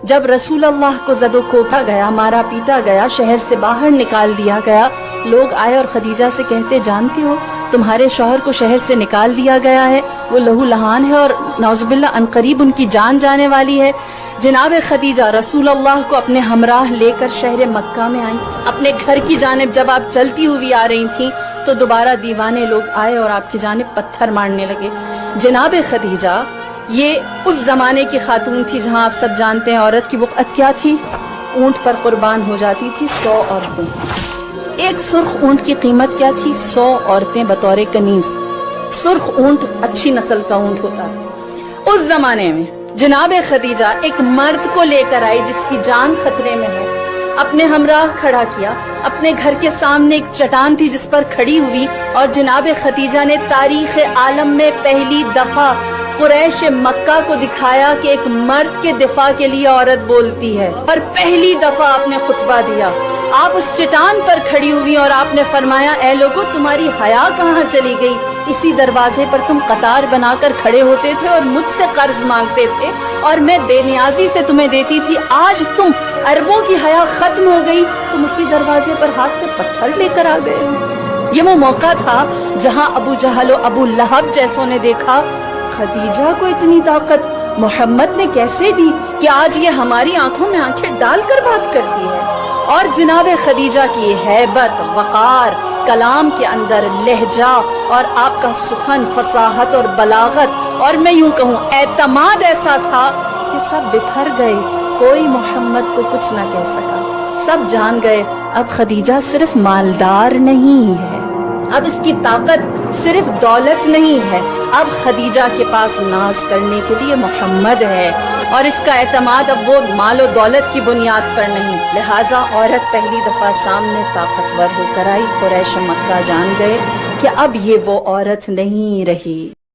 جب رسول اللہ کو زد و کوبا گیا، مارا پیٹا گیا، شہر سے باہر نکال دیا گیا، لوگ آئے اور خدیجہ سے کہتے جانتی ہو تمہارے شوہر کو شہر سے نکال دیا گیا ہے، وہ لہو لہان ہے اور نعوذ باللہ عنقریب ان کی جان جانے والی ہے۔ جناب خدیجہ رسول اللہ کو اپنے ہمراہ لے کر شہر مکہ میں آئیں۔ اپنے گھر کی جانب جب آپ چلتی ہوئی آ رہی تھیں تو دوبارہ دیوانے لوگ آئے اور آپ کی جانب پتھر مارنے لگے۔ جناب خدیجہ یہ اس زمانے کی خاتون تھی جہاں آپ سب جانتے ہیں عورت کی وقت کیا تھی، اونٹ پر قربان ہو جاتی تھی 100 عورتیں۔ ایک سرخ اونٹ کی قیمت کیا تھی؟ 100 عورتیں بطور کنیز۔ سرخ اونٹ اچھی نسل کا اونٹ ہوتا ہے۔ اس زمانے میں جناب خدیجہ ایک مرد کو لے کر آئی جس کی جان خطرے میں ہے، اپنے ہمراہ کھڑا کیا، اپنے گھر کے سامنے ایک چٹان تھی جس پر کھڑی ہوئی، اور جناب خدیجہ نے تاریخ عالم میں پہلی دفعہ قریش مکہ کو دکھایا کہ ایک مرد کے دفاع کے لیے عورت بولتی ہے، اور پہلی دفعہ آپ نے خطبہ دیا۔ آپ اس چٹان پر کھڑی ہوئی اور آپ نے فرمایا اے لوگو تمہاری حیا کہاں چلی گئی؟ اسی دروازے پر تم قطار بنا کر کھڑے ہوتے تھے اور مجھ سے قرض مانگتے تھے اور میں بے نیازی سے تمہیں دیتی تھی، آج تم اربوں کی حیا ختم ہو گئی، تم اسی دروازے پر ہاتھ پہ پتھر لے کر آ گئے۔ یہ وہ موقع تھا جہاں ابو جہل و ابو لہب جیسوں نے دیکھا خدیجہ کو اتنی طاقت محمد نے کیسے دی کہ آج یہ ہماری آنکھوں میں آنکھیں ڈال کر بات کرتی ہے۔ اور جناب خدیجہ کی ہیبت، وقار، کلام کے اندر لہجہ اور آپ کا سخن، فصاحت اور بلاغت اور میں یوں کہوں اعتماد ایسا تھا کہ سب بکھر گئے، کوئی محمد کو کچھ نہ کہہ سکا، سب جان گئے اب خدیجہ صرف مالدار نہیں ہے، اب اس کی طاقت صرف دولت نہیں ہے، اب خدیجہ کے پاس ناز کرنے کے لیے محمد ہے، اور اس کا اعتماد اب وہ مال و دولت کی بنیاد پر نہیں۔ لہٰذا عورت پہلی دفعہ سامنے طاقتور ہو کر آئی، قریش مکہ جان گئے کہ اب یہ وہ عورت نہیں رہی۔